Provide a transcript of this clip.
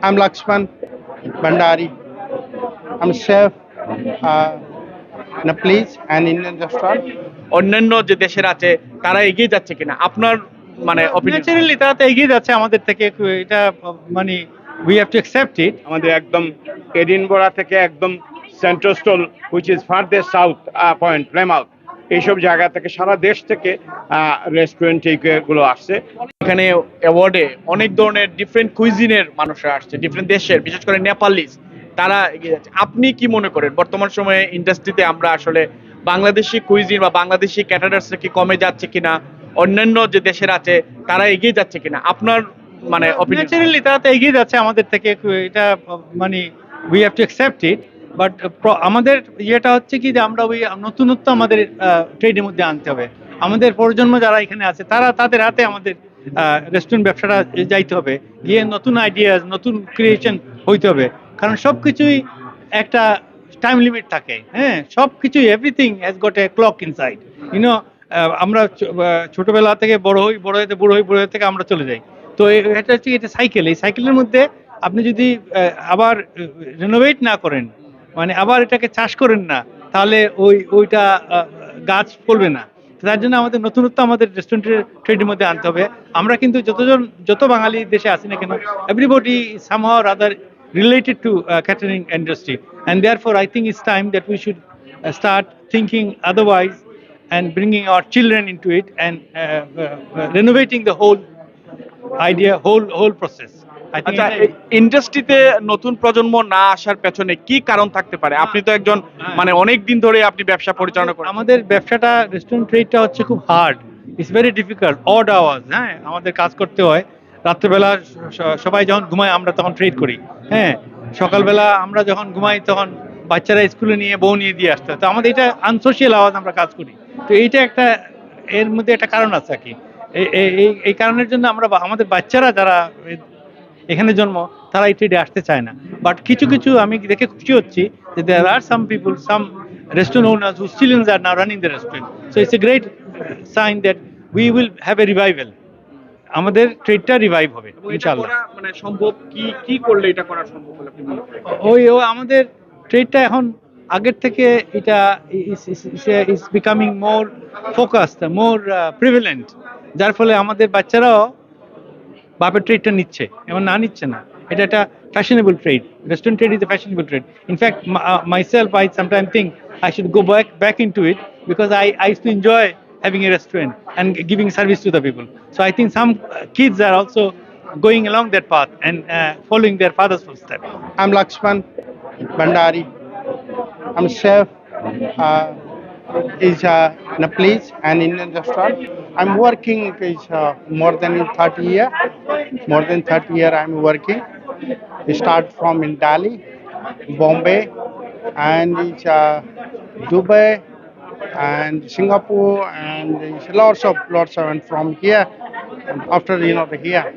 I'm Lakshman Bandari. I'm chef in a place and Indian restaurant. অন্যান্য যে দেশের আছে তারা এগিয়ে যাচ্ছে কিনা আপনার মানে ন্যাচারালি তারা তো এগিয়ে যাচ্ছে আমাদের থেকে, এটা মানে we have to accept it. আমাদের একদম এডিনবরা থেকে একদম সেন্ট্রাল স্টোল which is further south point Plymouth, এইসব জায়গা থেকে সারা দেশ থেকে রেস্টুরেন্ট গুলো আসছে। এখানে অ্যাওয়ার্ডে অনেক ধরনের ডিফারেন্ট কুইজিনের মানুষরা আসছে, ডিফারেন্ট দেশের, বিশেষ করে নেপালিস, তারা এগিয়ে যাচ্ছে। আপনি কি মনে করেন বর্তমান সময়ে ইন্ডাস্ট্রিতে আমরা আসলে বাংলাদেশি কুইজিন বা বাংলাদেশি ক্যাটারার্স কি কমে যাচ্ছে কিনা, অন্যান্য যে দেশের আছে তারা এগিয়ে যাচ্ছে কিনা আপনার মানে ন্যাচারালি তারা তো এগিয়ে যাচ্ছে আমাদের থেকে, এটা মানে we have to accept it. But আমাদের ইয়েটা হচ্ছে কি যে আমরা ওই নতুনত্ব আমাদের ট্রেডের মধ্যে আনতে হবে। আমাদের প্রজন্ম যারা এখানে আছে তারা তাদের হাতে আমাদের রেস্টুরেন্ট ব্যবসাটা যাইতে হবে, গিয়ে নতুন আইডিয়াস নতুন ক্রিয়েশন হইতে হবে। কারণ সব কিছুই একটা টাইম লিমিট থাকে, হ্যাঁ, সব কিছুই everything has got a clock inside, you know. আমরা ছোটবেলা থেকে বড় হই, বড় হইতে বুড়ো হই, বুড়ো হয়ে থেকে আমরা চলে যাই। তো এটা হচ্ছে এটা সাইকেল। এই সাইকেলের মধ্যে আপনি যদি আবার রেনোভেট না করেন, মানে আবার এটাকে চাষ করেন না, তাহলে ওইটা গাছ ফলবে না। তার জন্য আমাদের নতুনত্ব আমাদের রেস্টুরেন্টের ট্রেডের মধ্যে আনতে হবে। আমরা কিন্তু যত বাঙালি দেশে আসি না কেন, everybody somehow rather related to catering industry, and therefore I think it's time that we should start thinking otherwise and bringing our children into it and renovating the whole idea, whole process. I think আচ্ছা, ইন্ডাস্ট্রিতে নতুন প্রজন্ম না আসার পেছনে কি কারণ থাকতে পারে? আপনি তো একজন মানে অনেক দিন ধরে আপনি ব্যবসা পরিচালনা করেন। আমাদের ব্যবসাটা, রেস্টুরেন্ট ট্রেডটা হচ্ছে খুব hard, it's very difficult, odd hours, হ্যাঁ, আমাদের কাজ করতে হয়। রাত্রেবেলা সবাই যখন ঘুমায় আমরা তখন ট্রেড করি, হ্যাঁ, সকালবেলা আমরা যখন ঘুমাই তখন বাচ্চারা স্কুলে নিয়ে বউ নিয়ে দিয়ে আসতে হয়। তো আমাদের এটা আনসোশিয়াল আওয়াজ আমরা কাজ করি। তো এইটা একটা, এর মধ্যে একটা কারণ আছে আর কি। এই কারণের জন্য আমরা আমাদের বাচ্চারা যারা এখানে জন্ম, তারা এই ট্রেডে আসতে চায় না। বাট কিছু কিছু আমি দেখে খুশি হচ্ছি যে there are some people, some restaurant owners who still are now running the restaurant. So it's a great sign that we will have a revival. আমাদের ট্রেডটা রিভাইভ হবে ইনশাআল্লাহ। মানে সম্ভব কি করলে এটা করা সম্ভব বলে আপনি মনে করেন? আমাদের ট্রেডটা এখন আগের থেকে এটা ইজ বিকামিং মোর ফোকাসড, মোর প্রিভিলেন্ট, যার ফলে আমাদের বাচ্চারাও বাপের ট্রেডটা নিচ্ছে, এবং না নিচ্ছে না। এটা একটা fashionable trade. Restaurant trade is a fashionable trade. In fact myself I sometimes think I should go back into it because I used to enjoy having a restaurant and giving service to the people. So I think some kids are also going along that path and following their father's footsteps. I'm Lakshman Bandari. I'm chef in a place and Indian restaurant. I'm working more than 30 years. More than 30 years I'm working. I start from in Delhi, Bombay, and Dubai and Singapore, and lots of and from here. And after the here.